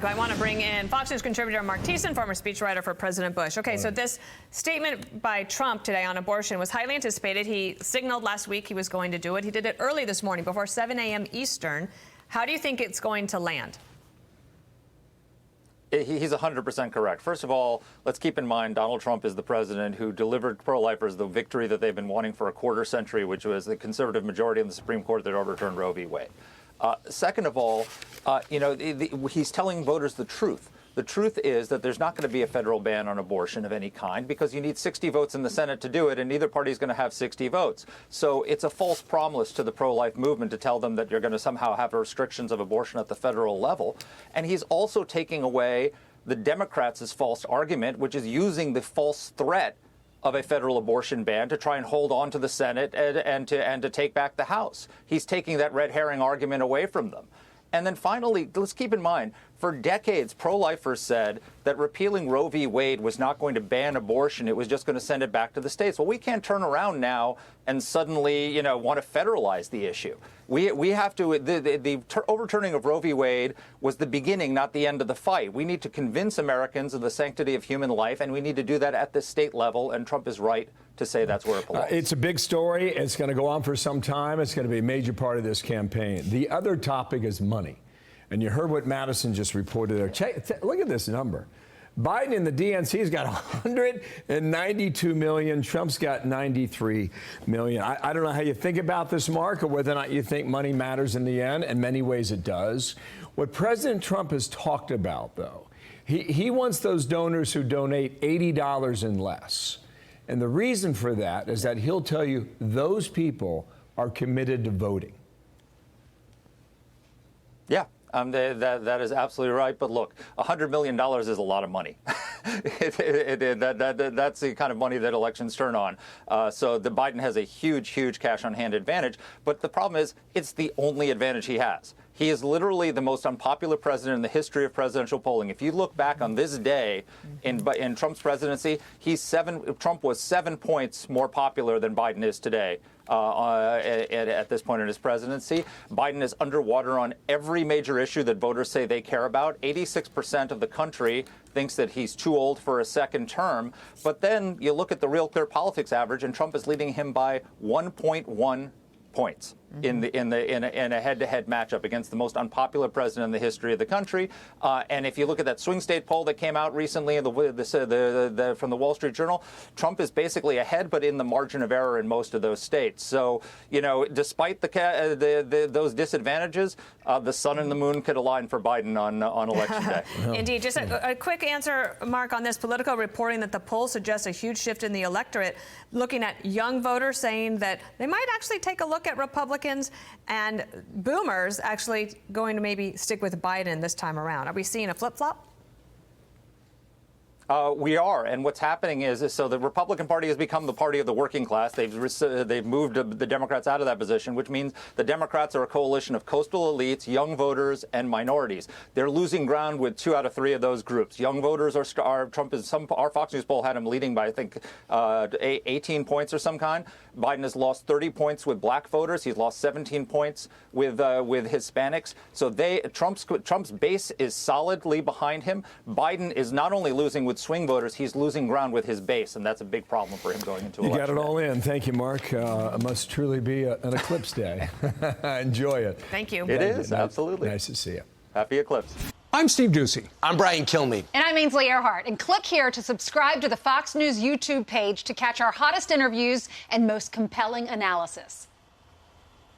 I want to bring in Fox News contributor Marc Thiessen, former speechwriter for President Bush. Okay, so this statement by Trump today on abortion was highly anticipated. He signaled last week he was going to do it. He did it early this morning, before 7 a.m. Eastern. How do you think it's going to land? He's 100% correct. First of all, let's keep in mind Donald Trump is the president who delivered pro-lifers the victory that they've been wanting for a quarter century, which was the conservative majority in the Supreme Court that overturned Roe v. Wade. Second of all, he's telling voters the truth. The truth is that there's not going to be a federal ban on abortion of any kind because you need 60 votes in the Senate to do it, and neither party is going to have 60 votes. So it's a false promise to the pro-life movement to tell them that you're going to somehow have restrictions of abortion at the federal level. And he's also taking away the Democrats' false argument, which is using the false threat of a federal abortion ban to try and hold on to the Senate and to take back the House. He's taking that red herring argument away from them. And then finally, let's keep in mind, for decades, pro-lifers said that repealing Roe v. Wade was not going to ban abortion. It was just going to send it back to the states. Well, we can't turn around now and suddenly, want to federalize the issue. We have to. The overturning of Roe v. Wade was the beginning, not the end of the fight. We need to convince Americans of the sanctity of human life, and we need to do that at the state level. And Trump is right to say that's where it belongs. It's a big story. It's going to go on for some time. It's going to be a major part of this campaign. The other topic is money. And you heard what Madison just reported there. Look at this number. Biden in the DNC has got 192 million. Trump's got 93 million. I don't know how you think about this, Mark, or whether or not you think money matters in the end. In many ways it does. What President Trump has talked about, though, he wants those donors who donate $80 and less. And the reason for that is that he'll tell you those people are committed to voting. Yeah. That is absolutely right. But look, $100 million is a lot of money. That's the kind of money that elections turn on. So the Biden has a huge, huge cash on hand advantage. But the problem is it's the only advantage he has. He is literally the most unpopular president in the history of presidential polling. If you look back on this day in Trump's presidency, Trump was 7 points more popular than Biden is today. At this point in his presidency, Biden is underwater on every major issue that voters say they care about. 86% of the country thinks that he's too old for a second term. But then you look at the Real Clear Politics average, and Trump is leading him by 1.1 points in a head-to-head matchup against the most unpopular president in the history of the country. And if you look at that swing state poll that came out recently from the Wall Street Journal, Trump is basically ahead, but in the margin of error in most of those states. So, despite those disadvantages, the sun and the moon could align for Biden on election day. Indeed. Just a quick answer, Mark, on this political reporting that the poll suggests a huge shift in the electorate, looking at young voters saying that they might actually take a look at Republicans, and boomers actually going to maybe stick with Biden this time around. Are we seeing a flip-flop? We are, and what's happening is so the Republican Party has become the party of the working class. They've moved the Democrats out of that position, which means the Democrats are a coalition of coastal elites, young voters, and minorities. They're losing ground with 2 out of 3 of those groups. Young voters are Trump is our Fox News poll had him leading by I think 18 points or some kind. Biden has lost 30 points with black voters. He's lost 17 points with Hispanics. So Trump's base is solidly behind him. Biden is not only losing with swing voters, he's losing ground with his base, and that's a big problem for him going into election. You got it all in. Thank you, Mark. It must truly be an eclipse day. Enjoy it. Thank you. It is, absolutely. Nice to see you. Happy eclipse. I'm Steve Ducey. I'm Brian Kilmeade. And I'm Ainsley Earhart. And click here to subscribe to the Fox News YouTube page to catch our hottest interviews and most compelling analysis.